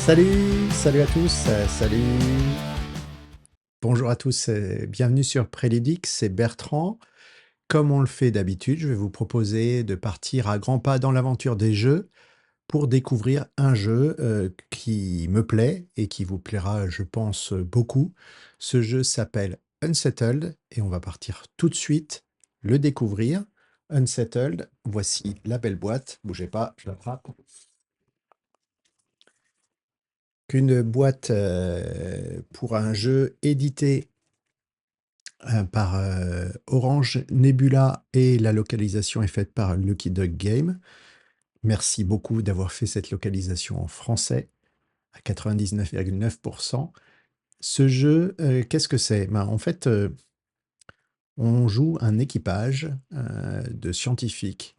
Salut à tous, salut. Bonjour à tous, bienvenue sur Préludix, c'est Bertrand. Comme on le fait d'habitude, je vais vous proposer de partir à grands pas dans l'aventure des jeux pour découvrir un jeu qui me plaît et qui vous plaira, je pense, beaucoup. Ce jeu s'appelle Unsettled et on va partir tout de suite le découvrir. Unsettled, voici la belle boîte, bougez pas, je l'attrape. Qu'une boîte pour un jeu édité par Orange Nebula et la localisation est faite par Lucky Duck Game. Merci beaucoup d'avoir fait cette localisation en français à 99,9%. Ce jeu, qu'est-ce que c'est? Ben, en fait, on joue un équipage de scientifiques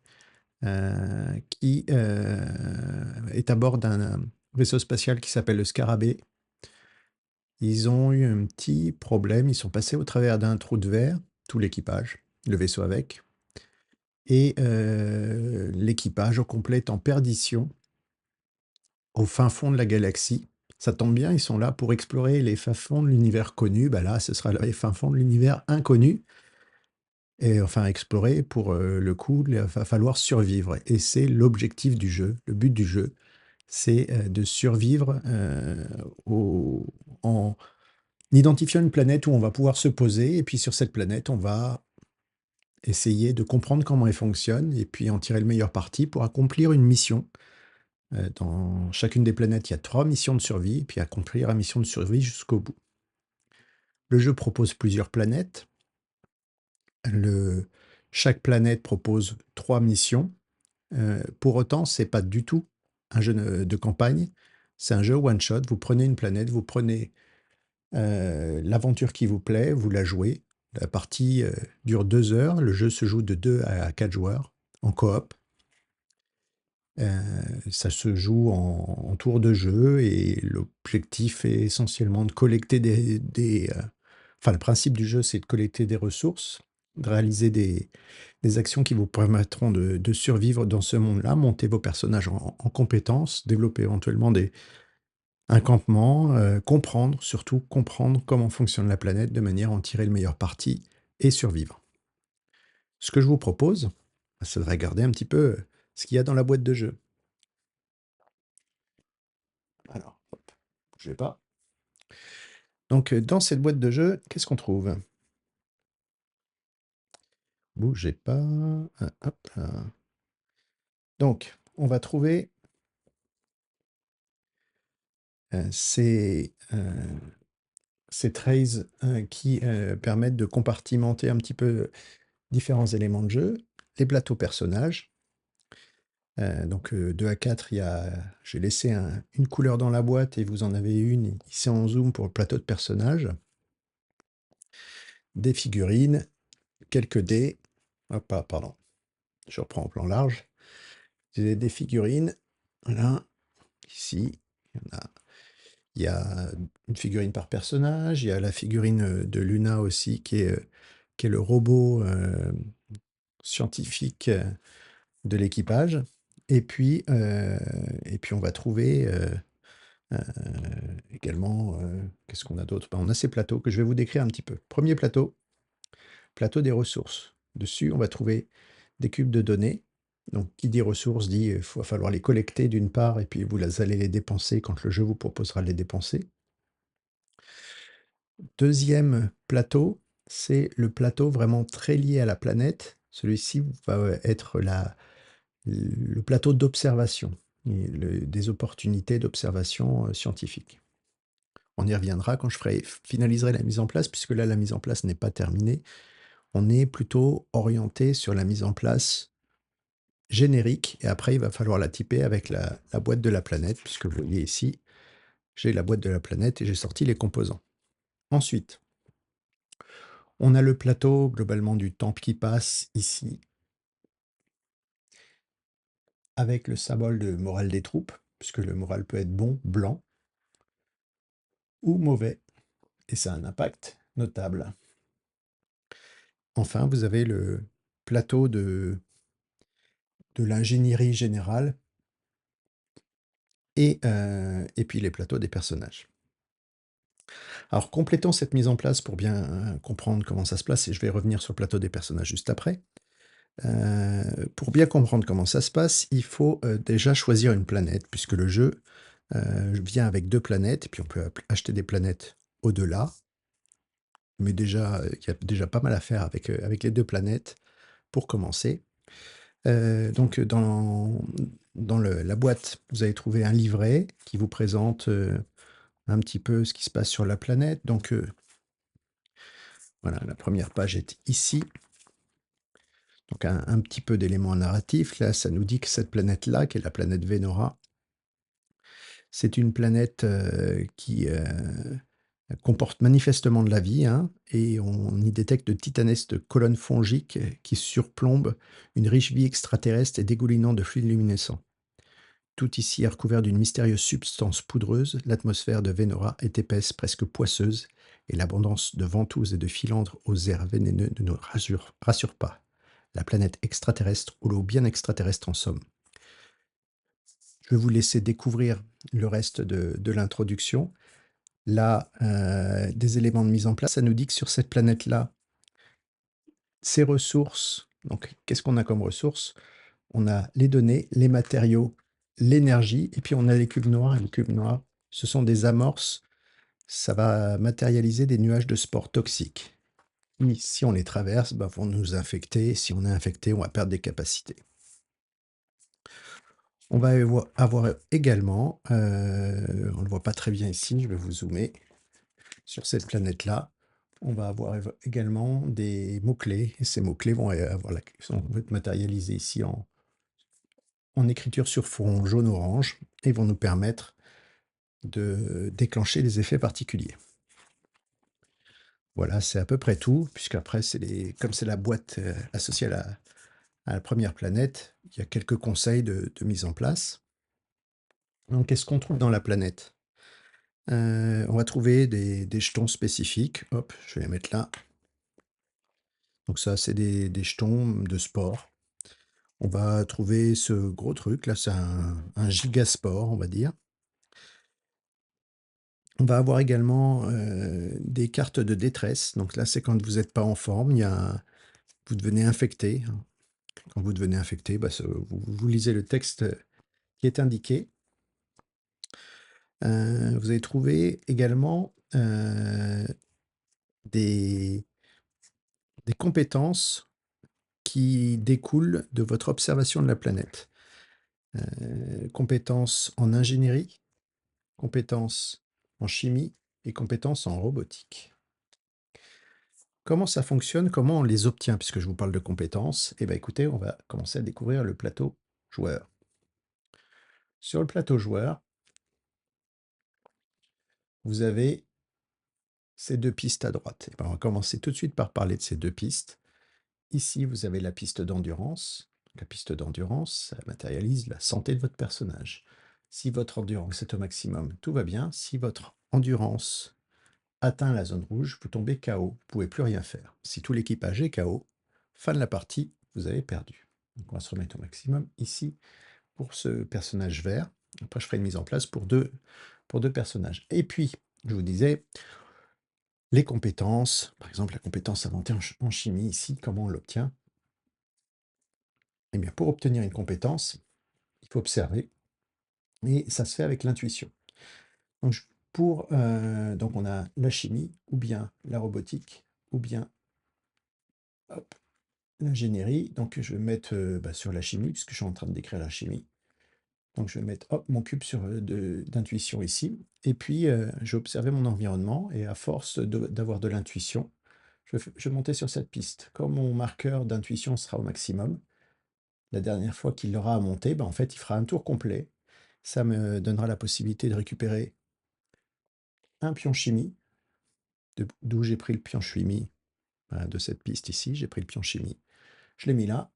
qui est à bord d'un vaisseau spatial qui s'appelle le Scarabée. Ils ont eu un petit problème, ils sont passés au travers d'un trou de verre, tout l'équipage, le vaisseau avec, et l'équipage au complet est en perdition au fin fond de la galaxie. Ça tombe bien, ils sont là pour explorer les fins fonds de l'univers connu. Bah là, ce sera les fins fonds de l'univers inconnu. Et enfin, explorer, pour le coup, il va falloir survivre. Et c'est l'objectif du jeu, le but du jeu, c'est de survivre en identifiant une planète où on va pouvoir se poser. Et puis sur cette planète, on va essayer de comprendre comment elle fonctionne et puis en tirer le meilleur parti pour accomplir une mission. Dans chacune des planètes, il y a 3 missions de survie, et puis accomplir la mission de survie jusqu'au bout. Le jeu propose plusieurs planètes. Chaque planète propose 3 missions. Pour autant, c'est pas du tout un jeu de campagne, c'est un jeu one-shot. Vous prenez une planète, vous prenez l'aventure qui vous plaît, vous la jouez. La partie dure 2 heures. Le jeu se joue de 2 à 4 joueurs en coop. Ça se joue en tour de jeu et l'objectif est essentiellement de collecter enfin, le principe du jeu, c'est de collecter des ressources, de réaliser des actions qui vous permettront de survivre dans ce monde-là, monter vos personnages en compétences, développer éventuellement un campement, comprendre, surtout comprendre comment fonctionne la planète de manière à en tirer le meilleur parti et survivre. Ce que je vous propose, c'est de regarder un petit peu ce qu'il y a dans la boîte de jeu. Alors, hop, bougez pas. Donc, dans cette boîte de jeu, qu'est-ce qu'on trouve? Bougez pas. Hop là. Donc, on va trouver ces trays qui permettent de compartimenter un petit peu différents éléments de jeu. Les plateaux personnages. Donc, 2 à 4, j'ai laissé une couleur dans la boîte et vous en avez une ici en zoom pour le plateau de personnages. Des figurines, quelques dés. Hop, pardon. Je reprends au plan large. J'ai des figurines. Voilà. Ici, il y a une figurine par personnage. Il y a la figurine de Luna aussi, qui est le robot scientifique de l'équipage. Et puis, on va trouver euh, également, qu'est-ce qu'on a d'autre? Ben, on a ces plateaux que je vais vous décrire un petit peu. Premier plateau, plateau des ressources. Dessus, on va trouver des cubes de données. Donc, qui dit ressources dit il va falloir les collecter d'une part, et puis allez les dépenser quand le jeu vous proposera de les dépenser. Deuxième plateau, c'est le plateau vraiment très lié à la planète. Celui-ci va être le plateau d'observation, des opportunités d'observation scientifique. On y reviendra quand je finaliserai la mise en place, puisque là, la mise en place n'est pas terminée. On est plutôt orienté sur la mise en place générique, et après, il va falloir la typer avec la boîte de la planète, puisque vous voyez ici, j'ai la boîte de la planète et j'ai sorti les composants. Ensuite, on a le plateau globalement du temps qui passe ici, avec le symbole de morale des troupes, puisque le moral peut être bon, blanc, ou mauvais, et ça a un impact notable. Enfin, vous avez le plateau de l'ingénierie générale, et puis les plateaux des personnages. Alors complétons cette mise en place pour bien, comprendre comment ça se passe et je vais revenir sur le plateau des personnages juste après. Pour bien comprendre comment ça se passe, il faut, déjà choisir une planète puisque le jeu, vient avec 2 planètes et puis on peut acheter des planètes au-delà. Mais déjà, il y a déjà pas mal à faire avec les 2 planètes pour commencer. Donc dans la boîte, vous allez trouver un livret qui vous présente, un petit peu ce qui se passe sur la planète. Donc, voilà, la première page est ici. Donc un petit peu d'éléments narratifs. Là, ça nous dit que cette planète-là, qui est la planète Vénora, c'est une planète, qui, comporte manifestement de la vie, hein, et on y détecte de titanesques colonnes fongiques qui surplombent une riche vie extraterrestre et dégoulinant de fluides luminescents. Tout ici est recouvert d'une mystérieuse substance poudreuse. L'atmosphère de Vénora est épaisse, presque poisseuse, et l'abondance de ventouses et de filandres aux airs vénéneux ne nous rassure pas. La planète extraterrestre, ou l'eau bien extraterrestre en somme. Je vais vous laisser découvrir le reste de l'introduction. Là, des éléments de mise en place, ça nous dit que sur cette planète-là, ces ressources, donc qu'est-ce qu'on a comme ressources? On a les données, les matériaux, l'énergie, et puis on a les cubes noirs. Et les cubes noirs, ce sont des amorces. Ça va matérialiser des nuages de spores toxiques. Et si on les traverse, bah, vont nous infecter. Si on est infecté, on va perdre des capacités. On va avoir également, on ne le voit pas très bien ici, je vais vous zoomer, sur cette planète-là, on va avoir également des mots-clés. Et ces mots-clés vont vont être matérialisés ici en écriture sur fond jaune-orange et vont nous permettre de déclencher des effets particuliers. Voilà, c'est à peu près tout, puisqu'après, comme c'est la boîte associée à la première planète, il y a quelques conseils de mise en place. Donc, qu'est-ce qu'on trouve dans la planète? On va trouver des jetons spécifiques. Hop, je vais les mettre là. Donc ça, c'est des jetons de sport. On va trouver ce gros truc, là, c'est un gigasport, on va dire. On va avoir également des cartes de détresse. Donc là, c'est quand vous n'êtes pas en forme, vous devenez infecté. Quand vous devenez infecté, bah, vous lisez le texte qui est indiqué. Vous allez trouver également des compétences qui découlent de votre observation de la planète. Compétences en ingénierie, compétences en chimie et compétences en robotique. Comment ça fonctionne? Comment on les obtient? Puisque je vous parle de compétences, eh bien écoutez, on va commencer à découvrir le plateau joueur. Sur le plateau joueur, vous avez ces 2 pistes à droite. Eh ben, on va commencer tout de suite par parler de ces 2 pistes. Ici, vous avez la piste d'endurance. La piste d'endurance, ça matérialise la santé de votre personnage. Si votre endurance est au maximum, tout va bien. Si votre endurance atteint la zone rouge, vous tombez KO, vous ne pouvez plus rien faire. Si tout l'équipage est KO, fin de la partie, vous avez perdu. Donc on va se remettre au maximum ici pour ce personnage vert. Après, je ferai une mise en place pour deux personnages. Et puis, je vous disais, les compétences, par exemple la compétence inventée en chimie ici, comment on l'obtient? Eh bien, pour obtenir une compétence, il faut observer, et ça se fait avec l'intuition. Donc, donc on a la chimie, ou bien la robotique, ou bien hop, l'ingénierie. Donc je vais mettre sur la chimie, puisque je suis en train de décrire la chimie. Donc je vais mettre hop, mon cube d'intuition ici. Et puis je vais observer mon environnement, et à force d'avoir de l'intuition, je vais monter sur cette piste. Quand mon marqueur d'intuition sera au maximum, la dernière fois qu'il aura à monter, en fait, il fera un tour complet. Ça me donnera la possibilité de récupérer un pion chimie, d'où j'ai pris le pion chimie, voilà, de cette piste ici. J'ai pris le pion chimie, je l'ai mis là.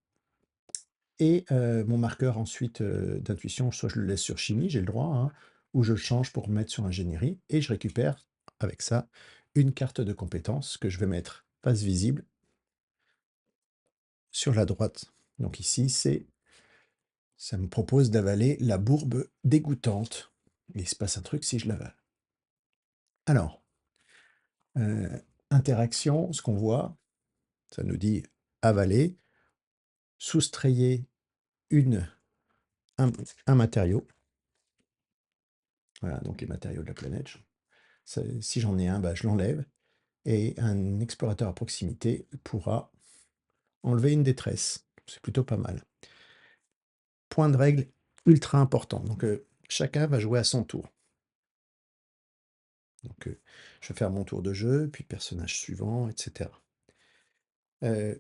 Et mon marqueur ensuite d'intuition, soit je le laisse sur chimie, j'ai le droit, hein, ou je le change pour le mettre sur ingénierie, et je récupère avec ça une carte de compétences que je vais mettre face visible sur la droite. Donc ici, c'est Ça me propose d'avaler la bourbe dégoûtante. Et il se passe un truc si je l'avale. Alors, interaction, ce qu'on voit, ça nous dit avaler, soustrayez une, un matériau. Voilà, donc les matériaux de la planète. Si j'en ai un, bah, je l'enlève. Et un explorateur à proximité pourra enlever une détresse. C'est plutôt pas mal. Point de règle ultra important. Donc, chacun va jouer à son tour. Donc, je vais faire mon tour de jeu, puis personnage suivant, etc.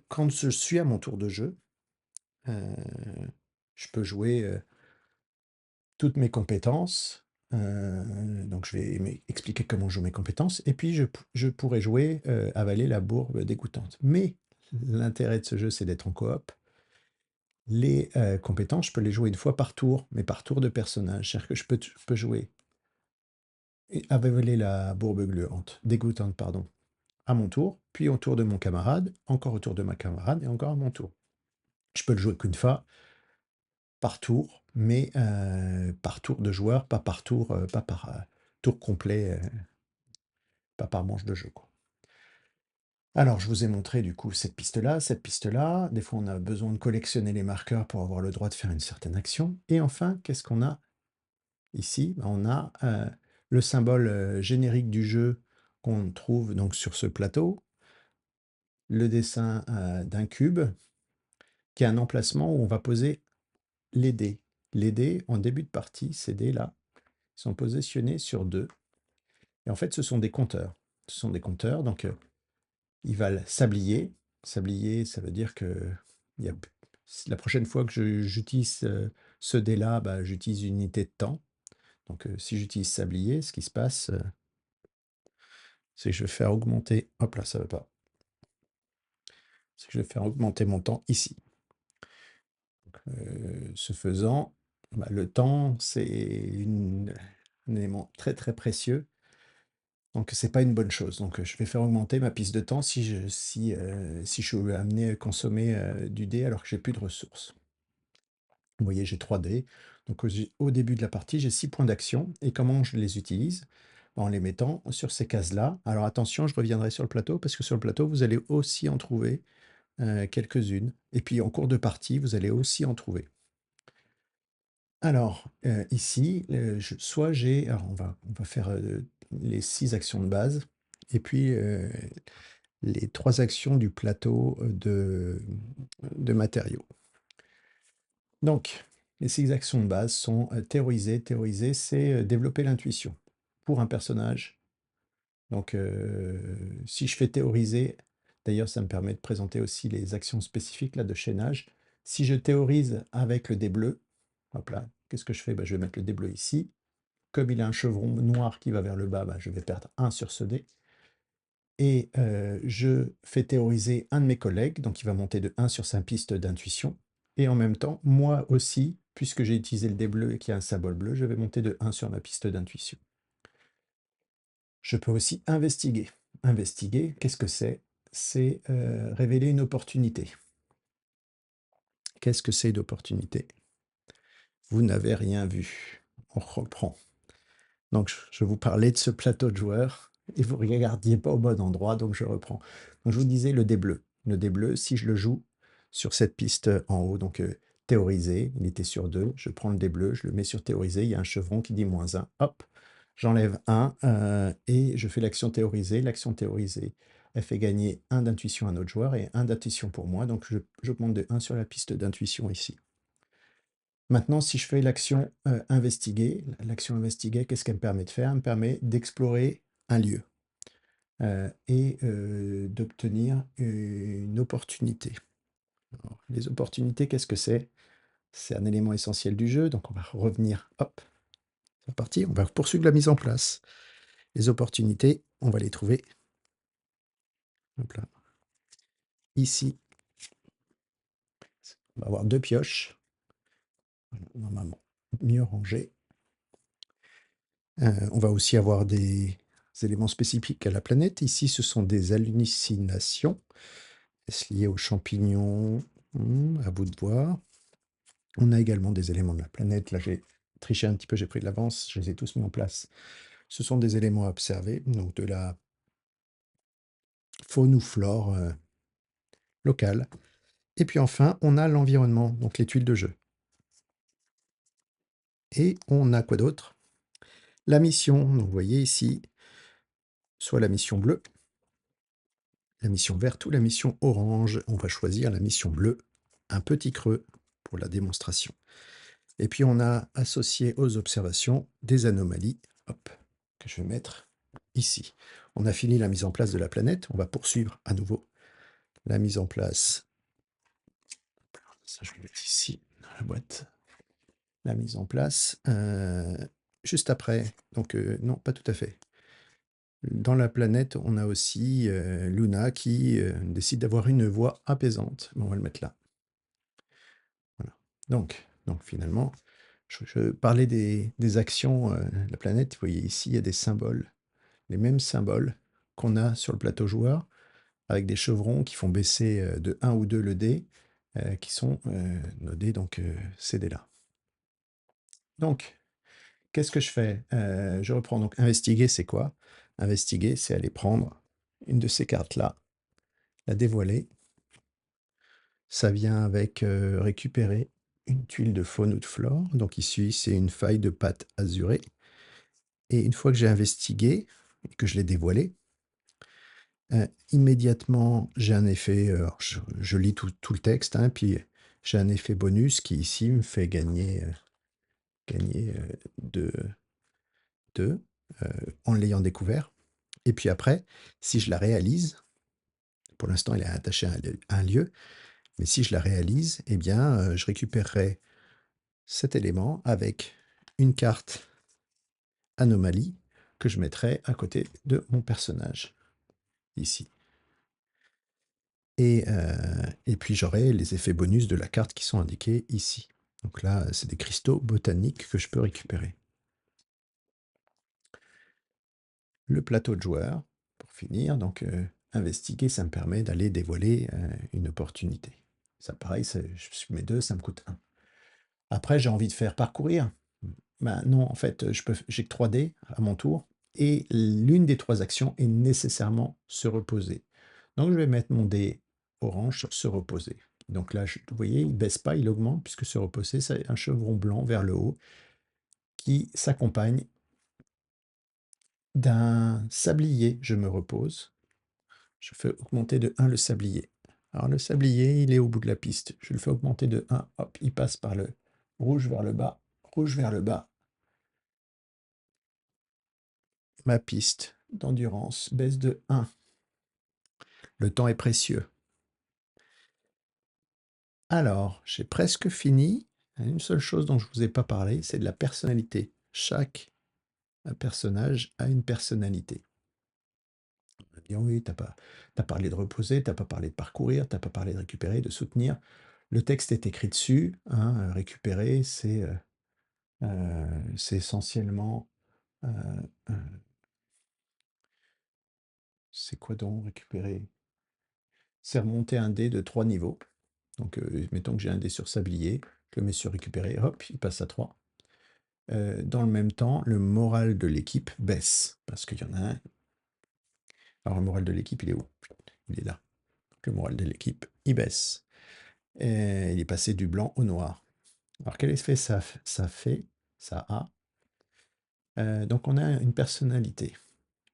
Quand je suis à mon tour de jeu, je peux jouer toutes mes compétences. Donc, je vais expliquer comment je joue mes compétences. Et puis, je pourrais jouer avaler la bourbe dégoûtante. Mais l'intérêt de ce jeu, c'est d'être en coop. Les compétences, je peux les jouer une fois par tour, mais par tour de personnage. C'est-à-dire que je peux jouer et avaler la bourbe gluante, dégoûtante, pardon, à mon tour, puis au tour de mon camarade, encore au tour de ma camarade, et encore à mon tour. Je peux le jouer qu'une fois par tour, mais par tour de joueur, pas par tour, pas par tour complet, pas par manche de jeu, quoi. Alors, je vous ai montré du coup cette piste-là, cette piste-là. Des fois, on a besoin de collectionner les marqueurs pour avoir le droit de faire une certaine action. Et enfin, qu'est-ce qu'on a ici? Ben, on a le symbole générique du jeu qu'on trouve donc sur ce plateau, le dessin d'un cube, qui a un emplacement où on va poser les dés. Les dés, en début de partie, ces dés-là, sont positionnés sur 2. Et en fait, ce sont des compteurs. Ce sont des compteurs, donc ils valent sablier. Sablier, ça veut dire que la prochaine fois que j'utilise ce dé-là, bah, j'utilise une unité de temps. Donc si j'utilise sablier, ce qui se passe, c'est que je vais faire augmenter... Hop là, ça ne veut pas. C'est que je vais faire augmenter mon temps ici. Ce faisant, bah, le temps, c'est un élément très très précieux. Donc c'est pas une bonne chose. Donc je vais faire augmenter ma piste de temps si je suis amené à consommer du dé alors que j'ai plus de ressources. Vous voyez, j'ai 3 dés. Donc au début de la partie, j'ai 6 points d'action. Et comment je les utilise? En les mettant sur ces cases-là. Alors attention, je reviendrai sur le plateau, parce que sur le plateau, vous allez aussi en trouver quelques-unes. Et puis en cours de partie, vous allez aussi en trouver. Alors, ici, soit j'ai... Alors on va faire les 6 actions de base, et puis les 3 actions du plateau de matériaux. Donc, les 6 actions de base sont théoriser. Théoriser, c'est développer l'intuition pour un personnage. Donc, si je fais théoriser, d'ailleurs, ça me permet de présenter aussi les actions spécifiques là, de chaînage. Si je théorise avec le dé bleu, hop là, qu'est-ce que je fais? Je vais mettre le dé bleu ici. Comme il a un chevron noir qui va vers le bas, je vais perdre 1 sur ce dé. Et je fais théoriser un de mes collègues, donc il va monter de 1 sur sa piste d'intuition. Et en même temps, moi aussi, puisque j'ai utilisé le dé bleu et qu'il y a un symbole bleu, je vais monter de 1 sur ma piste d'intuition. Je peux aussi investiguer. Investiguer, qu'est-ce que c'est? C'est révéler une opportunité. Qu'est-ce que c'est une opportunité? Vous n'avez rien vu. On reprend. Donc, je vous parlais de ce plateau de joueurs et vous ne regardiez pas au bon endroit, donc je reprends. Donc, je vous disais le dé bleu. Le dé bleu, si je le joue sur cette piste en haut, donc théorisé, il était sur 2, je prends le dé bleu, je le mets sur théorisé, il y a un chevron qui dit -1, hop, j'enlève 1 et je fais l'action théorisée. L'action théorisée, elle fait gagner 1 d'intuition à un autre joueur et 1 d'intuition pour moi, donc j'augmente de 1 sur la piste d'intuition ici. Maintenant, si je fais l'action investiguer, qu'est-ce qu'elle me permet de faire? Elle me permet d'explorer un lieu et d'obtenir une opportunité. Alors, les opportunités, qu'est-ce que c'est? C'est un élément essentiel du jeu, donc on va revenir, hop, c'est parti, on va poursuivre la mise en place. Les opportunités, on va les trouver, hop là, ici. On va avoir 2 pioches, normalement mieux rangées. On va aussi avoir des éléments spécifiques à la planète. Ici, ce sont des hallucinations. Est-ce lié aux champignons? À vous de voir. On a également des éléments de la planète. Là, j'ai triché un petit peu, j'ai pris de l'avance, je les ai tous mis en place. Ce sont des éléments à observer, donc de la faune ou flore locale. Et puis enfin, on a l'environnement, donc les tuiles de jeu. Et on a quoi d'autre? La mission, donc vous voyez ici, soit la mission bleue, la mission verte ou la mission orange. On va choisir la mission bleue, un petit creux pour la démonstration. Et puis on a associé aux observations des anomalies, hop, que je vais mettre ici. On a fini la mise en place de la planète, on va poursuivre à nouveau la mise en place. Ça, je vais mettre ici dans la boîte. La mise en place. Juste après, donc non, pas tout à fait. Dans la planète, on a aussi Luna qui décide d'avoir une voix apaisante. Bon, on va le mettre là. Voilà. Donc finalement, je parlais des actions de la planète. Vous voyez ici, il y a des symboles, les mêmes symboles qu'on a sur le plateau joueur, avec des chevrons qui font baisser de 1 ou 2 le dé, qui sont nos dés, donc ces dés-là. Donc, qu'est-ce que je fais? Je reprends donc investiguer, c'est quoi? Investiguer, c'est aller prendre une de ces cartes-là, la dévoiler. Ça vient avec récupérer une tuile de faune ou de flore. Donc ici, c'est une faille de pâte azurée. Et une fois que j'ai investigué et que je l'ai dévoilé, immédiatement, j'ai un effet, je lis tout le texte, hein, puis j'ai un effet bonus qui ici me fait gagner 2 en l'ayant découvert. Et puis après, si je la réalise, pour l'instant, elle est attachée à un lieu, mais si je la réalise, eh bien, je récupérerai cet élément avec une carte anomalie que je mettrai à côté de mon personnage, ici. Et puis j'aurai les effets bonus de la carte qui sont indiqués ici. Donc là, c'est des cristaux botaniques que je peux récupérer. Le plateau de joueur, pour finir, donc investiguer, ça me permet d'aller dévoiler une opportunité. Ça, pareil, je mets 2, ça me coûte 1. Après, j'ai envie de faire parcourir. Ben non, en fait, j'ai que 3 dés à mon tour, et l'une des 3 actions est nécessairement se reposer. Donc je vais mettre mon dé orange sur se reposer. Donc là, vous voyez, il ne baisse pas, il augmente, puisque se reposer, c'est un chevron blanc vers le haut qui s'accompagne d'un sablier. Je me repose. Je fais augmenter de 1 le sablier. Alors le sablier, il est au bout de la piste. Je le fais augmenter de 1, hop, il passe par le rouge vers le bas, rouge vers le bas. Ma piste d'endurance baisse de 1. Le temps est précieux. Alors, j'ai presque fini. Une seule chose dont je ne vous ai pas parlé, c'est de la personnalité. Chaque personnage a une personnalité. On va dire, oui, t'as parlé de reposer, t'as pas parlé de parcourir, t'as pas parlé de récupérer, de soutenir. Le texte est écrit dessus. Hein, récupérer, c'est essentiellement... euh, c'est quoi donc récupérer? C'est remonter un dé de 3 niveaux. Donc, mettons que j'ai un dé sur sablier, je le mets sur récupérer, hop, il passe à 3. Dans le même temps, le moral de l'équipe baisse, parce qu'il y en a un. Alors, le moral de l'équipe, il est où? Il est là. Donc, le moral de l'équipe, il baisse. Et il est passé du blanc au noir. Alors, quel effet ça fait? Ça a. Donc, on a une personnalité.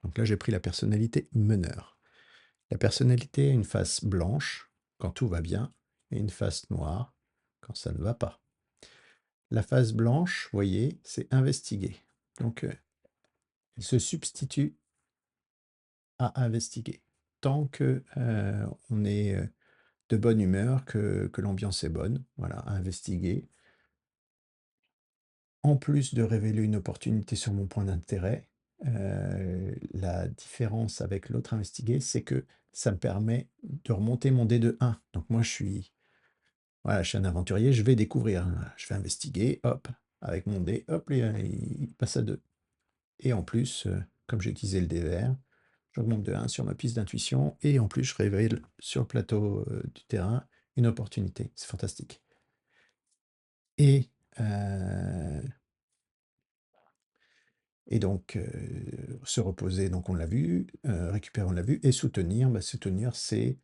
Donc là, j'ai pris la personnalité meneur. La personnalité a une face blanche quand tout va bien et une face noire quand ça ne va pas. La face blanche, vous voyez, c'est investiguer. Donc, il se substitue à investiguer. Tant que on est de bonne humeur, que l'ambiance est bonne, voilà, à investiguer. En plus de révéler une opportunité sur mon point d'intérêt, la différence avec l'autre investigué, c'est que ça me permet de remonter mon dé de 1. Donc moi, voilà, je suis un aventurier, je vais découvrir. Je vais investiguer, hop, avec mon dé, hop, il passe à 2. Et en plus, comme j'ai utilisé le dé vert, j'augmente de 1 sur ma piste d'intuition, et en plus, je révèle sur le plateau du terrain une opportunité. C'est fantastique. Et, euh, et donc, se reposer, donc on l'a vu, récupérer, on l'a vu, et soutenir, bah, soutenir, c'est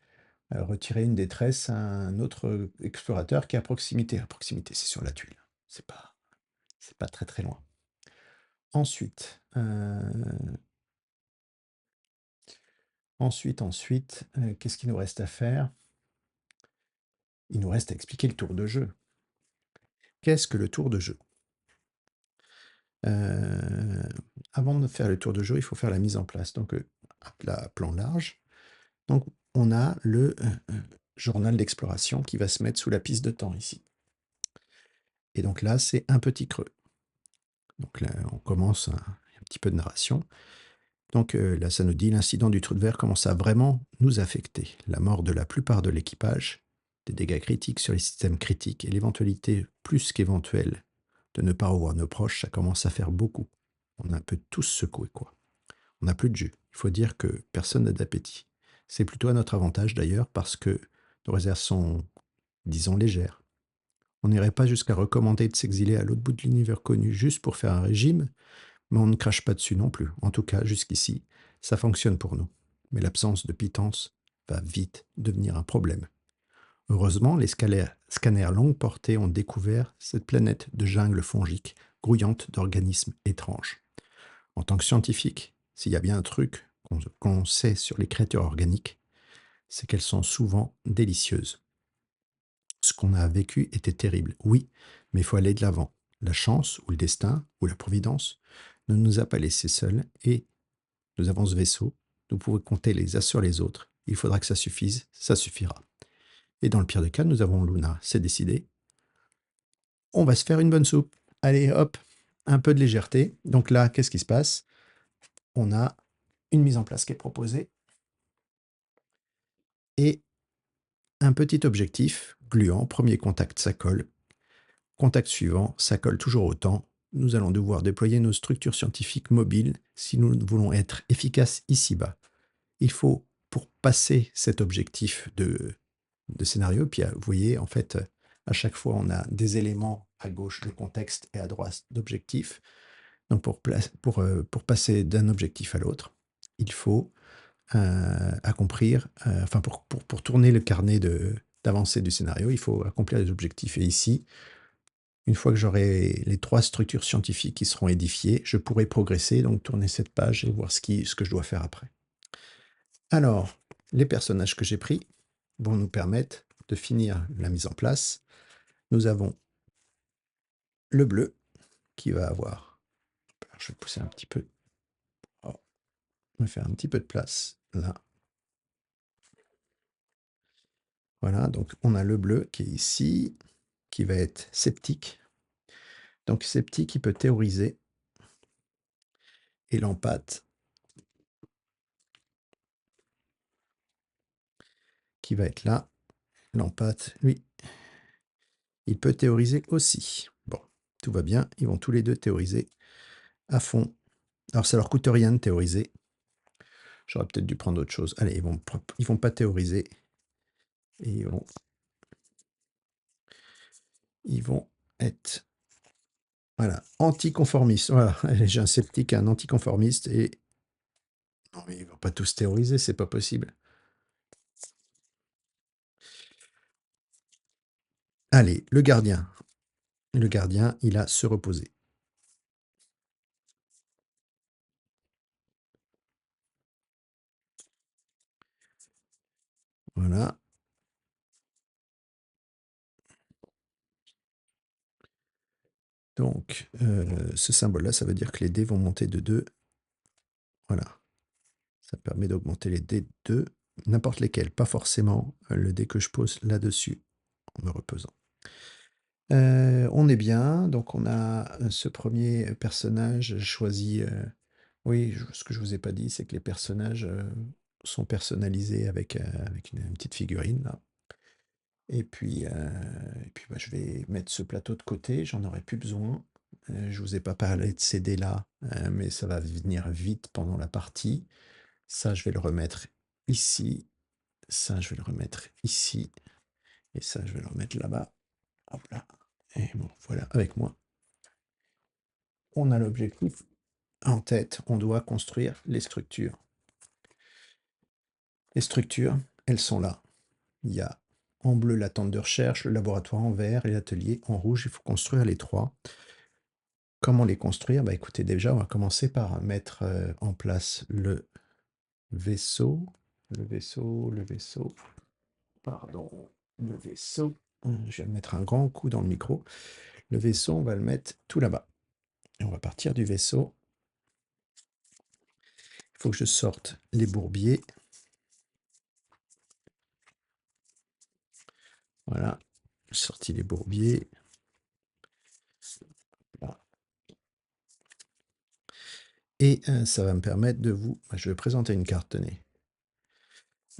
retirer une détresse à un autre explorateur qui est à proximité. À proximité, c'est sur la tuile. C'est pas très très loin. Ensuite, qu'est-ce qu'il nous reste à faire? Il nous reste à expliquer le tour de jeu. Qu'est-ce que le tour de jeu? Avant de faire le tour de jeu, il faut faire la mise en place. Donc, à plan large. Donc, on a le journal d'exploration qui va se mettre sous la piste de temps ici. Et donc là, c'est un petit creux. Donc là, on commence un petit peu de narration. Donc là, ça nous dit l'incident du trou de verre commence à vraiment nous affecter. La mort de la plupart de l'équipage, des dégâts critiques sur les systèmes critiques et l'éventualité plus qu'éventuelle de ne pas revoir nos proches, ça commence à faire beaucoup. On a un peu tous secoué, quoi. On n'a plus de jus. Il faut dire que personne n'a d'appétit. C'est plutôt à notre avantage d'ailleurs parce que nos réserves sont, disons, légères. On n'irait pas jusqu'à recommander de s'exiler à l'autre bout de l'univers connu juste pour faire un régime, mais on ne crache pas dessus non plus. En tout cas, jusqu'ici, ça fonctionne pour nous. Mais l'absence de pitance va vite devenir un problème. Heureusement, les scanners longue portée ont découvert cette planète de jungle fongique, grouillante d'organismes étranges. En tant que scientifique, s'il y a bien un truc qu'on sait sur les créatures organiques, c'est qu'elles sont souvent délicieuses. Ce qu'on a vécu était terrible, oui, mais il faut aller de l'avant. La chance, ou le destin, ou la providence, ne nous a pas laissés seuls, et nous avons ce vaisseau, nous pouvons compter les uns sur les autres. Il faudra que ça suffise, ça suffira. Et dans le pire des cas, nous avons Luna, c'est décidé. On va se faire une bonne soupe. Allez, hop, un peu de légèreté. Donc là, qu'est-ce qui se passe? On a une mise en place qui est proposée et un petit objectif gluant. Premier contact, ça colle. Contact suivant, ça colle toujours autant. Nous allons devoir déployer nos structures scientifiques mobiles si nous voulons être efficaces ici-bas. Il faut, pour passer cet objectif de scénario, puis vous voyez, en fait, à chaque fois, on a des éléments à gauche de contexte et à droite d'objectif. Donc, pour passer d'un objectif à l'autre, il faut accomplir, enfin, pour tourner le carnet d'avancée du scénario, il faut accomplir les objectifs. Et ici, une fois que j'aurai les 3 structures scientifiques qui seront édifiées, je pourrai progresser, donc tourner cette page et voir ce que je dois faire après. Alors, les personnages que j'ai pris vont nous permettre de finir la mise en place. Nous avons le bleu qui va avoir... Alors, je vais pousser un petit peu. Oh, on va faire un petit peu de place là. Voilà, donc on a le bleu qui est ici, qui va être sceptique. Donc sceptique, il peut théoriser. Et l'empate, qui va être là. L'empate, lui, il peut théoriser aussi. Bon, tout va bien, ils vont tous les deux théoriser à fond. Alors ça leur coûte rien de théoriser. J'aurais peut-être dû prendre autre chose. Allez, ils vont pas théoriser. Et ils vont être, voilà, anticonformistes. Voilà, j'ai un sceptique et un anticonformiste. Et non, mais ils vont pas tous théoriser, c'est pas possible. Allez, le gardien. Le gardien, il a se reposer. Voilà. Donc, ce symbole-là, ça veut dire que les dés vont monter de 2. Voilà. Ça permet d'augmenter les dés de 2. N'importe lesquels, pas forcément le dé que je pose là-dessus, en me reposant. On est bien, donc on a ce premier personnage choisi. Oui, ce que je vous ai pas dit, c'est que les personnages sont personnalisés avec une petite figurine là. Et puis bah, je vais mettre ce plateau de côté, j'en aurai plus besoin. Je vous ai pas parlé de ces dés-là, mais ça va venir vite pendant la partie. Ça, je vais le remettre ici. Ça, je vais le remettre ici. Et ça, je vais le remettre là-bas. Hop là. Et bon, voilà, avec moi. On a l'objectif en tête, on doit construire les structures. Les structures, elles sont là. Il y a en bleu la tente de recherche, le laboratoire en vert et l'atelier en rouge. Il faut construire les trois. Comment les construire? Bah écoutez, déjà, on va commencer par mettre en place le vaisseau. Le vaisseau. Pardon, le vaisseau. Je vais mettre un grand coup dans le micro. Le vaisseau, on va le mettre tout là-bas. Et on va partir du vaisseau. Il faut que je sorte les bourbiers. Voilà, j'ai sorti les bourbiers. Là. Et ça va me permettre de vous... Je vais présenter une carte, tenez.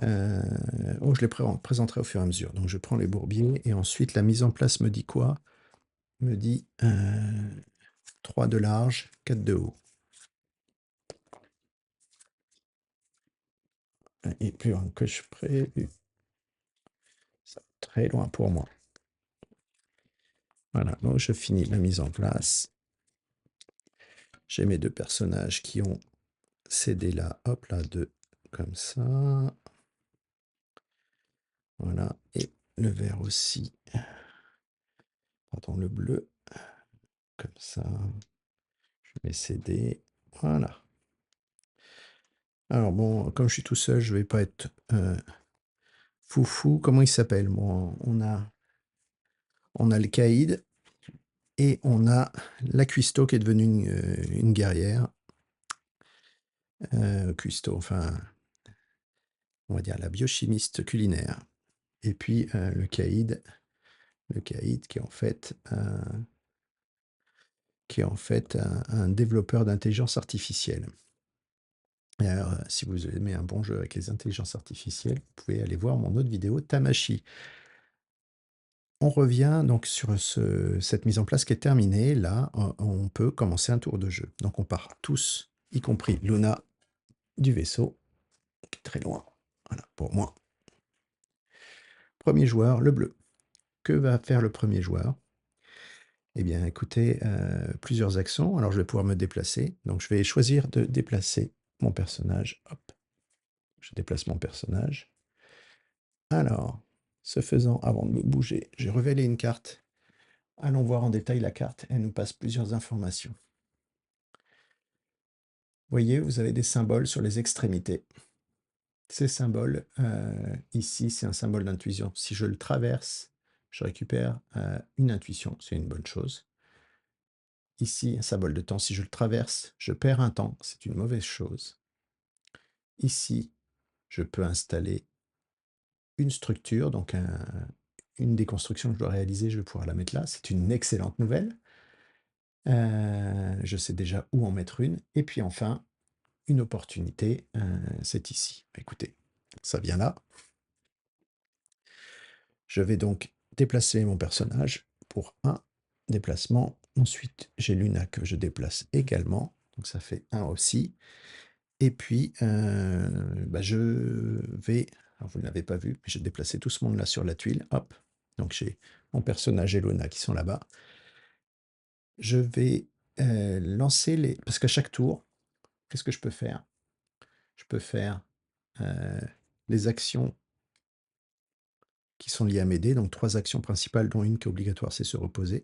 Je les présenterai au fur et à mesure. Donc je prends les bourbiers et ensuite la mise en place me dit quoi? Me dit 3 de large, 4 de haut. Et plus loin que je prévu. Ça va très loin pour moi. Voilà, donc je finis la mise en place. J'ai mes deux personnages qui ont cédé là, hop là, deux comme ça. Voilà, et le vert aussi. Pardon, le bleu, comme ça. Je vais céder, voilà. Alors bon, comme je suis tout seul, je vais pas être foufou. Comment il s'appelle? Bon, on a le caïd et on a la cuistot qui est devenue une guerrière. Cuistot, enfin, on va dire la biochimiste culinaire. Et puis le caïd qui est en fait un développeur d'intelligence artificielle. Et alors, si vous aimez un bon jeu avec les intelligences artificielles, vous pouvez aller voir mon autre vidéo, Tamashi. On revient donc sur cette mise en place qui est terminée. Là, on peut commencer un tour de jeu. Donc on part tous, y compris Luna, du vaisseau, qui est très loin. Voilà, pour moi. Premier joueur, le bleu. Que va faire le premier joueur? Eh bien, écoutez, plusieurs actions. Alors, je vais pouvoir me déplacer. Donc, je vais choisir de déplacer mon personnage. Hop, je déplace mon personnage. Alors, ce faisant, avant de me bouger, j'ai révélé une carte. Allons voir en détail la carte. Elle nous passe plusieurs informations. Voyez, vous avez des symboles sur les extrémités. Ces symboles, ici, c'est un symbole d'intuition. Si je le traverse, je récupère une intuition. C'est une bonne chose. Ici, un symbole de temps. Si je le traverse, je perds un temps. C'est une mauvaise chose. Ici, je peux installer une structure. Donc, une des constructions que je dois réaliser, je vais pouvoir la mettre là. C'est une excellente nouvelle. Je sais déjà où en mettre une. Et puis enfin, une opportunité, c'est ici. Écoutez, ça vient là. Je vais donc déplacer mon personnage pour un déplacement. Ensuite, j'ai Luna que je déplace également. Donc ça fait un aussi. Et puis, je vais... Alors vous ne l'avez pas vu, mais j'ai déplacé tout ce monde-là sur la tuile. Hop. Donc j'ai mon personnage et Luna qui sont là-bas. Je vais lancer les... Parce qu'à chaque tour, qu'est-ce que je peux faire? Je peux faire les actions qui sont liées à m'aider, donc 3 actions principales, dont une qui est obligatoire, c'est se reposer.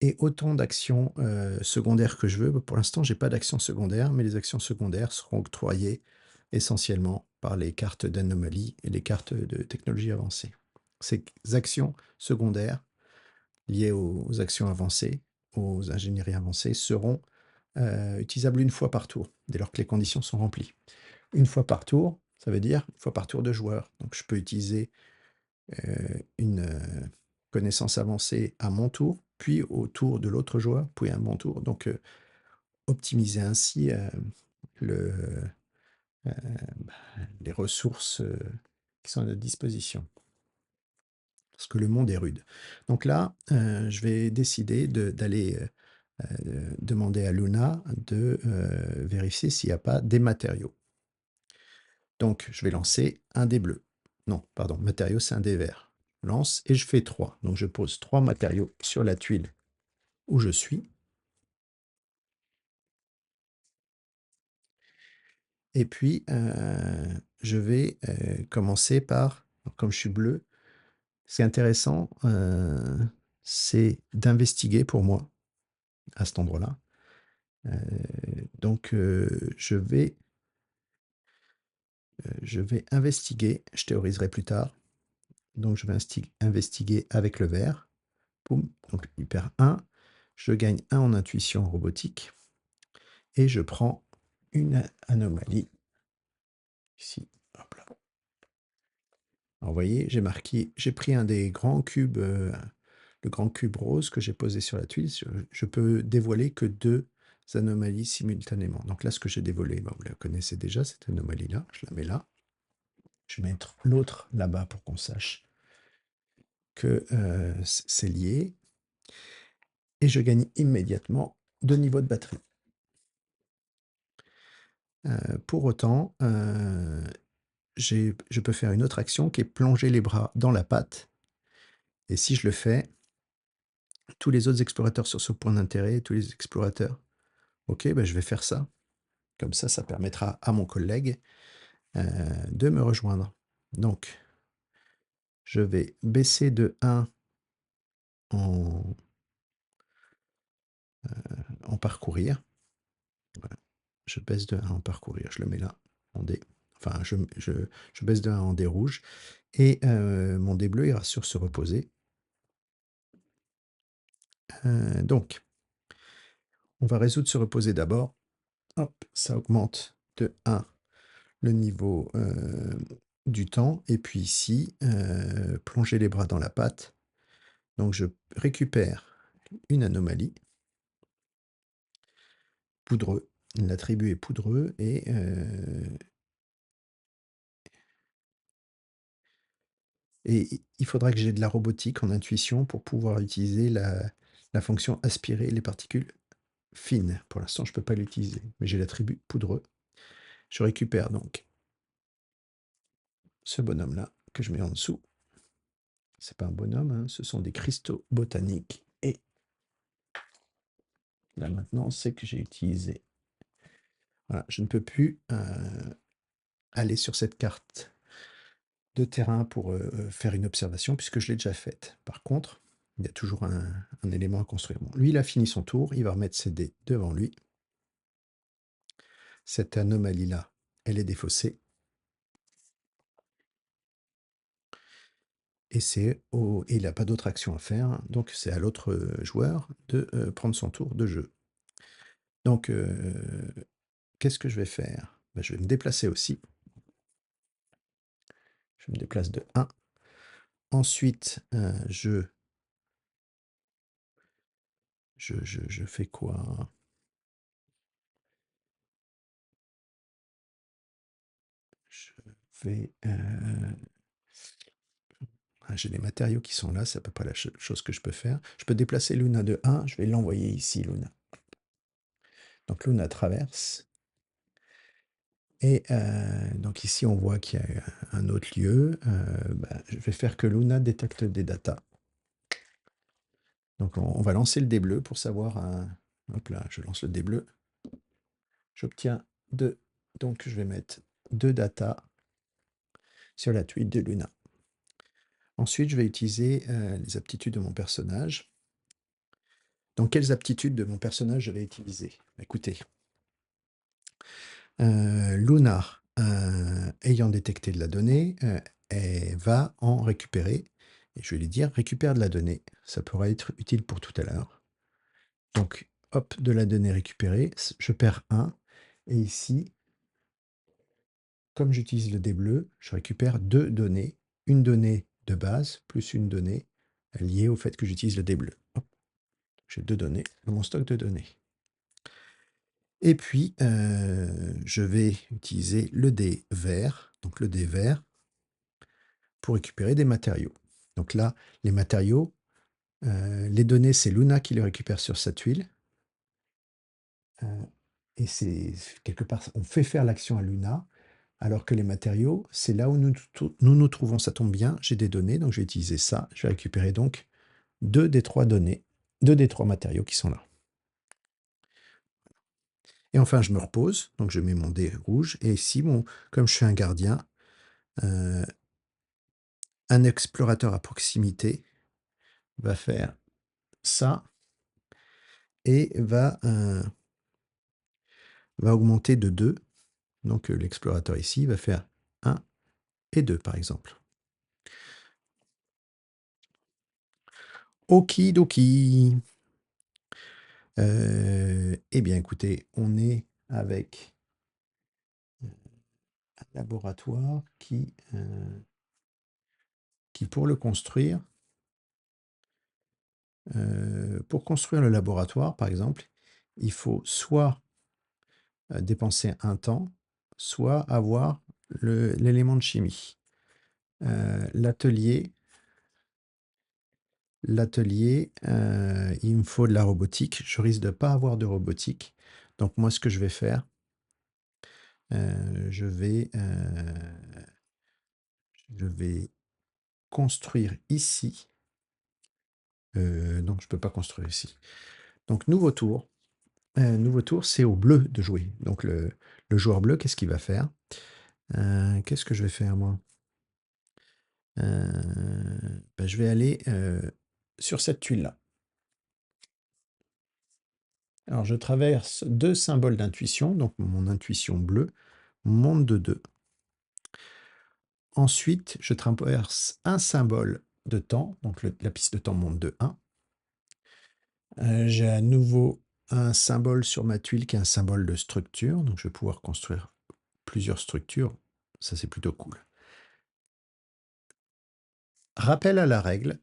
Et autant d'actions secondaires que je veux. Pour l'instant, j'ai pas d'actions secondaires, mais les actions secondaires seront octroyées essentiellement par les cartes d'anomalie et les cartes de technologie avancée. Ces actions secondaires liées aux actions avancées, aux ingénieries avancées, seront utilisables une fois par tour, dès lors que les conditions sont remplies. Une fois par tour, ça veut dire une fois par tour de joueur. Donc je peux utiliser une connaissance avancée à mon tour, puis au tour de l'autre joueur, puis à mon tour. Donc optimiser ainsi le, bah, les ressources qui sont à notre disposition. Parce que le monde est rude. Donc là, je vais décider d'aller demander à Luna de vérifier s'il n'y a pas des matériaux. Donc, je vais lancer un dé bleu. Non, pardon, matériaux, c'est un dé vert. lance et je fais 3. Donc je pose 3 matériaux sur la tuile où je suis. Et puis, je vais commencer par, comme je suis bleu, ce qui est intéressant, c'est d'investiguer pour moi à cet endroit-là. Donc, je vais investiguer, je théoriserai plus tard. Donc, je vais investiguer avec le vert. Boum, donc il perd 1. Je gagne 1 en intuition robotique. Et je prends une anomalie ici. Hop là. Alors, vous voyez, j'ai pris un des grands cubes, le grand cube rose que j'ai posé sur la tuile. Je peux dévoiler que 2 anomalies simultanément. Donc là, ce que j'ai dévoilé, bah, vous la connaissez déjà, cette anomalie-là. Je la mets là. Je vais mettre l'autre là-bas pour qu'on sache que c'est lié. Et je gagne immédiatement 2 niveaux de batterie. Pour autant, je peux faire une autre action qui est plonger les bras dans la pâte. Et si je le fais, tous les autres explorateurs sur ce point d'intérêt, tous les explorateurs, ok, ben je vais faire ça. Comme ça permettra à mon collègue de me rejoindre. Donc, je vais baisser de 1 en, en parcourir. Voilà. Je baisse de 1 en parcourir, je le mets là, en dé. Enfin, je baisse de 1 en dé rouge. Et mon dé bleu ira sur se reposer. Donc, on va résoudre se reposer d'abord. Hop, ça augmente de 1 le niveau du temps. Et puis ici, plonger les bras dans la pâte. Donc, je récupère une anomalie. Poudreux. L'attribut est poudreux et il faudra que j'ai de la robotique en intuition pour pouvoir utiliser la fonction aspirer les particules fines. Pour l'instant, je ne peux pas l'utiliser, mais j'ai l'attribut poudreux. Je récupère donc ce bonhomme-là que je mets en dessous. C'est pas un bonhomme, hein, ce sont des cristaux botaniques. Et là maintenant, c'est que j'ai utilisé. Voilà, je ne peux plus aller sur cette carte de terrain pour faire une observation puisque je l'ai déjà faite. Par contre, il y a toujours un élément à construire. Bon, lui, il a fini son tour, il va remettre ses dés devant lui. Cette anomalie-là, elle est défaussée. Et il n'a pas d'autre action à faire, donc c'est à l'autre joueur de prendre son tour de jeu. Donc, qu'est-ce que je vais faire? Ben, je vais me déplacer aussi. Je me déplace de 1. Ensuite, je fais quoi? Je vais... j'ai les matériaux qui sont là, c'est à peu près la chose que je peux faire. Je peux déplacer Luna de 1, je vais l'envoyer ici, Luna. Donc Luna traverse. Et donc ici, on voit qu'il y a un autre lieu. Je vais faire que Luna détecte des datas. Donc on va lancer le dé bleu pour savoir... hop là, je lance le dé bleu. J'obtiens 2. Donc je vais mettre 2 datas sur la tuile de Luna. Ensuite, je vais utiliser les aptitudes de mon personnage. Donc, quelles aptitudes de mon personnage je vais utiliser? Écoutez, Luna, ayant détecté de la donnée, elle va en récupérer. Et je vais lui dire, récupère de la donnée. Ça pourra être utile pour tout à l'heure. Donc, hop, de la donnée récupérée, je perds 1. Et ici, comme j'utilise le dé bleu, je récupère 2 données. Une donnée de base, plus une donnée liée au fait que j'utilise le dé bleu. Hop, j'ai 2 données dans mon stock de données. Et puis, je vais utiliser le dé vert, donc le dé vert, pour récupérer des matériaux. Donc là, les matériaux, les données, c'est Luna qui les récupère sur sa tuile. Et c'est quelque part, on fait faire l'action à Luna. Alors que les matériaux, c'est là où nous trouvons. Ça tombe bien, j'ai des données, donc je vais utiliser ça. Je vais récupérer donc 2 des 3 données, 2 des 3 matériaux qui sont là. Et enfin, je me repose, donc je mets mon dé rouge. Et ici, bon, comme je suis un gardien, un explorateur à proximité va faire ça et va augmenter de 2. Donc l'explorateur ici va faire 1 et 2, par exemple. Okidoki. Eh bien, écoutez, on est avec un laboratoire qui pour le construire, pour construire le laboratoire, par exemple, il faut soit dépenser un temps, soit avoir l'élément de chimie. L'atelier, il me faut de la robotique. Je risque de ne pas avoir de robotique. Donc moi, ce que je vais faire, je vais construire ici. Non, je ne peux pas construire ici. Donc nouveau tour. Nouveau tour, c'est au bleu de jouer. Donc le joueur bleu, qu'est-ce qu'il va faire? Qu'est-ce que je vais faire moi? Bah, je vais aller sur cette tuile-là. Alors je traverse 2 symboles d'intuition, donc mon intuition bleue monte de 2. Ensuite, je traverse un symbole de temps, donc la piste de temps monte de 1. J'ai à nouveau un symbole sur ma tuile qui est un symbole de structure, donc je vais pouvoir construire plusieurs structures. Ça, c'est plutôt cool. Rappel à la règle.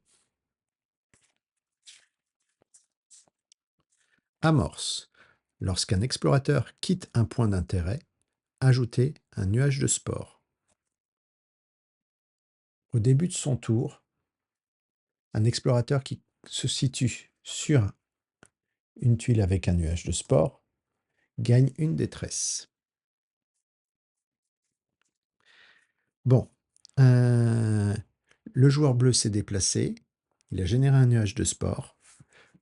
Amorce. Lorsqu'un explorateur quitte un point d'intérêt, ajoutez un nuage de spores. Au début de son tour, un explorateur qui se situe sur une tuile avec un nuage de spores gagne une détresse. Bon, le joueur bleu s'est déplacé, il a généré un nuage de spores.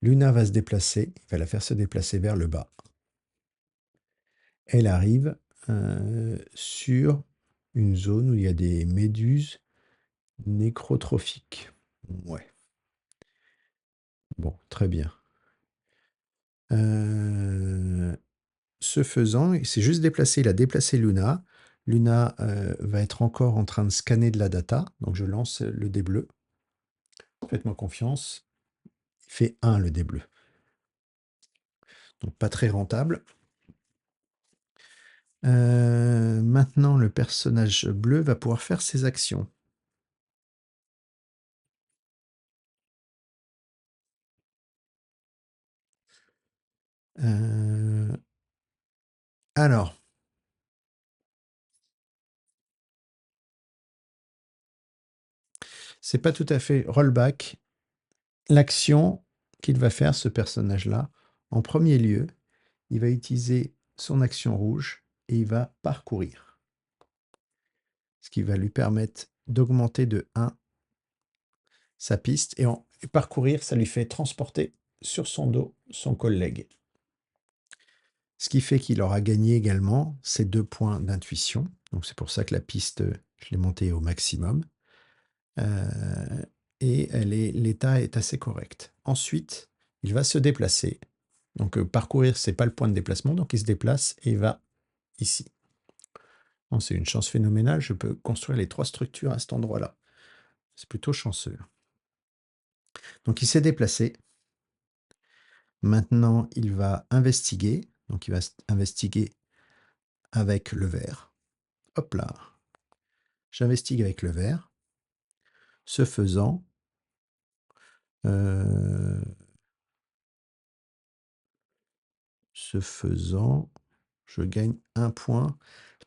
Luna va se déplacer, il va la faire se déplacer vers le bas. Elle arrive sur une zone où il y a des méduses nécrotrophiques. Ouais. Bon, très bien. Ce faisant, il s'est juste déplacé, il a déplacé Luna. Luna va être encore en train de scanner de la data, donc je lance le dé bleu. Faites-moi confiance. Il fait 1 le dé bleu. Donc pas très rentable. Maintenant, le personnage bleu va pouvoir faire ses actions. Alors, c'est pas tout à fait rollback. L'action qu'il va faire, ce personnage-là, en premier lieu, il va utiliser son action rouge et il va parcourir. Ce qui va lui permettre d'augmenter de 1 sa piste. Et parcourir, ça lui fait transporter sur son dos son collègue. Ce qui fait qu'il aura gagné également ses 2 points d'intuition. Donc c'est pour ça que la piste, je l'ai montée au maximum. Et l'état est assez correct. Ensuite, il va se déplacer. Donc parcourir, c'est pas le point de déplacement, donc il se déplace et il va ici. C'est une chance phénoménale, je peux construire les 3 structures à cet endroit-là. C'est plutôt chanceux. Donc il s'est déplacé. Maintenant, il va investiguer. Donc il va investiguer avec le vert. Hop là. J'investigue avec le vert. Ce faisant, je gagne 1 point.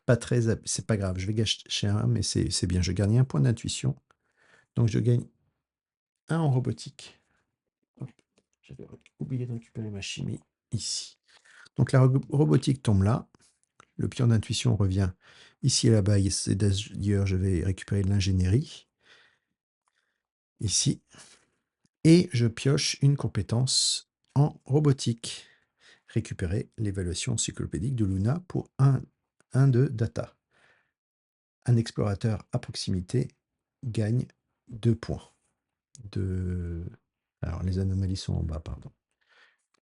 Pas très, c'est pas grave, je vais gâcher 1, mais c'est bien. Je gagne 1 point d'intuition. Donc je gagne 1 en robotique. Hop, j'avais oublié de récupérer ma chimie ici. Donc la robotique tombe là. Le pion d'intuition revient ici et là-bas. D'ailleurs, je vais récupérer de l'ingénierie. Ici. Et je pioche une compétence en robotique. Récupérer l'évaluation encyclopédique de Luna pour 1 de data. Un explorateur à proximité gagne 2 points. Alors, les anomalies sont en bas, pardon.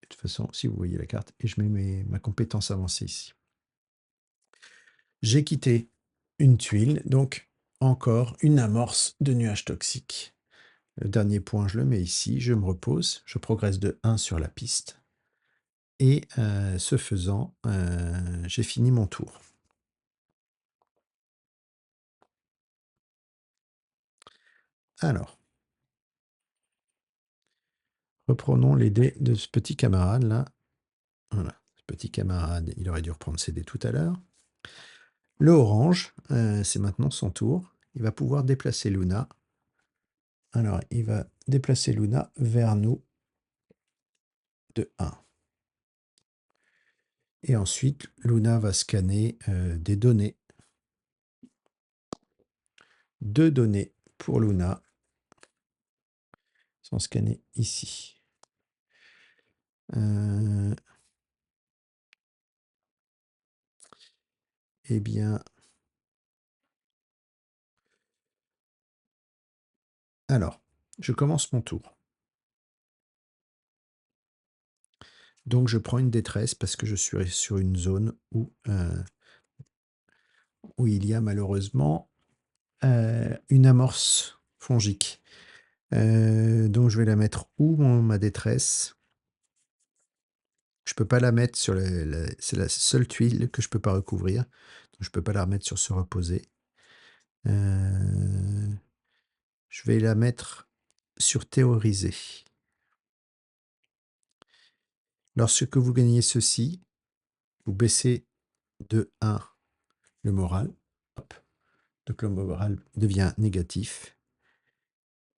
De toute façon, si vous voyez la carte, et je mets ma compétence avancée ici. J'ai quitté une tuile, donc encore une amorce de nuages toxiques. Le dernier point, je le mets ici, je me repose, je progresse de 1 sur la piste. Et ce faisant, j'ai fini mon tour. Alors, reprenons les dés de ce petit camarade là. Voilà, ce petit camarade, il aurait dû reprendre ses dés tout à l'heure. Le orange, c'est maintenant son tour. Il va pouvoir déplacer Luna. Alors, il va déplacer Luna vers nous de 1. Et ensuite, Luna va scanner des données. 2 données pour Luna sont scannées ici. Eh bien, alors, je commence mon tour. Donc, je prends une détresse parce que je suis sur une zone où il y a malheureusement une amorce fongique. Donc, je vais la mettre où, ma détresse? Je peux pas la mettre sur c'est la seule tuile que je peux pas recouvrir. Donc, je peux pas la remettre sur se reposer. Je vais la mettre sur théoriser. Lorsque vous gagnez ceci, vous baissez de 1 le moral. Hop. Donc le moral devient négatif.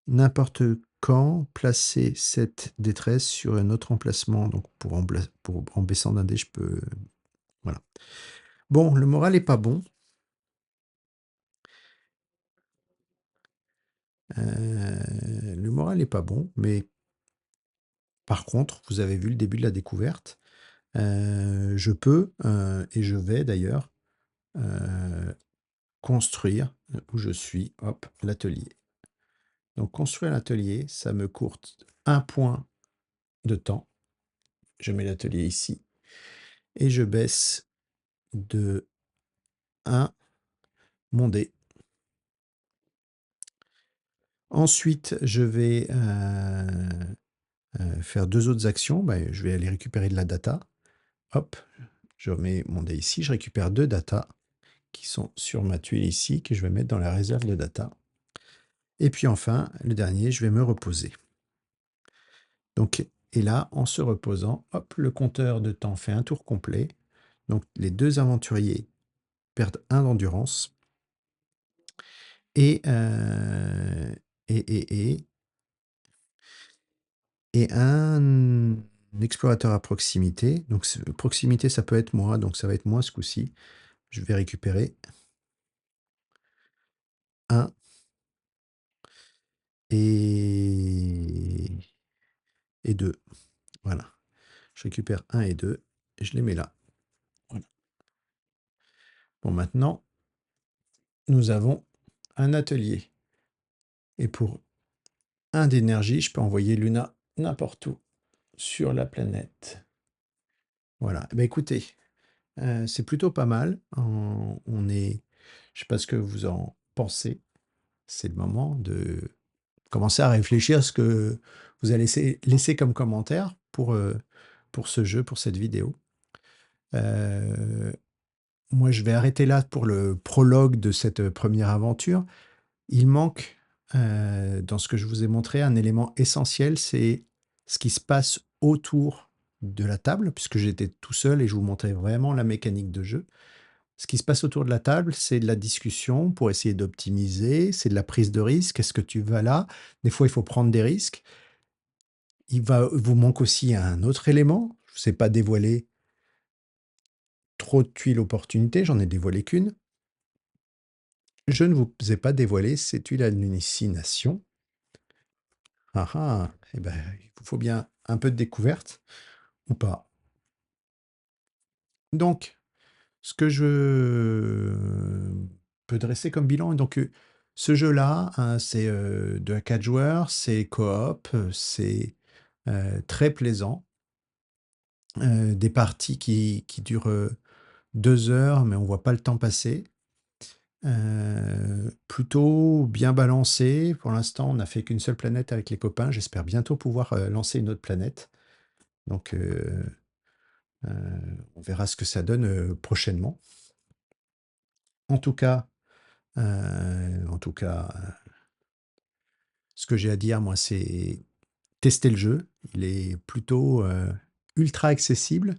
N'importe quand, placez cette détresse sur un autre emplacement. Donc en baissant d'un dé, je peux... Voilà. Bon, le moral est pas bon. Le moral est pas bon, mais par contre, vous avez vu le début de la découverte. Je peux, et je vais d'ailleurs, construire où je suis, hop, l'atelier. Donc construire l'atelier, ça me coûte 1 point de temps. Je mets l'atelier ici et je baisse de 1 mon dé. Ensuite, je vais faire 2 autres actions. Ben, je vais aller récupérer de la data. Hop, je remets mon dé ici, je récupère 2 data qui sont sur ma tuile ici, que je vais mettre dans la réserve de data. Et puis enfin, le dernier, je vais me reposer. Donc, et là, en se reposant, hop, le compteur de temps fait un tour complet. Donc, les 2 aventuriers perdent 1 d'endurance. Et, un explorateur à proximité. Donc, proximité, ça peut être moi. Donc, ça va être moi ce coup-ci. Je vais récupérer 1 et 2. Voilà. Je récupère 1 et 2. Et je les mets là. Voilà. Bon, maintenant, nous avons un atelier. Et pour 1 d'énergie, je peux envoyer Luna n'importe où sur la planète. Voilà. Eh bien, écoutez, c'est plutôt pas mal. On est... Je sais pas ce que vous en pensez. C'est le moment de commencer à réfléchir à ce que vous allez laisser comme commentaire pour ce jeu, pour cette vidéo. Moi, je vais arrêter là pour le prologue de cette première aventure. Il manque, dans ce que je vous ai montré, un élément essentiel, c'est ce qui se passe autour de la table, puisque j'étais tout seul et je vous montrais vraiment la mécanique de jeu. Ce qui se passe autour de la table, c'est de la discussion pour essayer d'optimiser, c'est de la prise de risque. Est-ce que tu vas là? Des fois, il faut prendre des risques. Vous manque aussi un autre élément, je ne sais pas dévoiler trop de tuiles opportunité, j'en ai dévoilé qu'une. Je ne vous ai pas dévoilé ces tuiles hallucinations. Ah ah, eh ben, il vous faut bien un peu de découverte, ou pas. Donc, ce que je peux dresser comme bilan, donc ce jeu-là, hein, c'est de à 4 joueurs, c'est coop, c'est très plaisant. Des parties qui durent 2 heures, mais on voit pas le temps passer. Plutôt bien balancé. Pour l'instant, on n'a fait qu'une seule planète avec les copains. J'espère bientôt pouvoir lancer une autre planète. Donc, on verra ce que ça donne prochainement. En tout cas, ce que j'ai à dire, moi, c'est tester le jeu. Il est plutôt ultra accessible,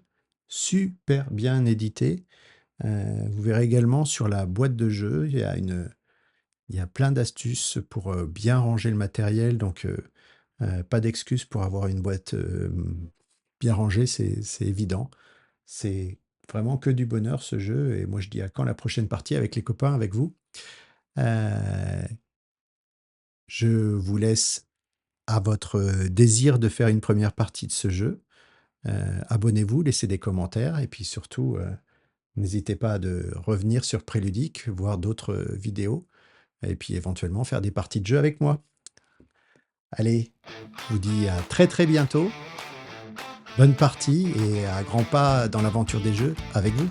super bien édité. Vous verrez également sur la boîte de jeu, il y a plein d'astuces pour bien ranger le matériel. Donc, pas d'excuse pour avoir une boîte bien rangée, c'est évident. C'est vraiment que du bonheur ce jeu. Et moi, je dis à quand la prochaine partie avec les copains, avec vous. Euh, je vous laisse à votre désir de faire une première partie de ce jeu. Abonnez-vous, laissez des commentaires et puis surtout, n'hésitez pas de revenir sur Préludique, voir d'autres vidéos et puis éventuellement faire des parties de jeu avec moi. Allez, je vous dis à très très bientôt. Bonne partie et à grands pas dans l'aventure des jeux avec vous.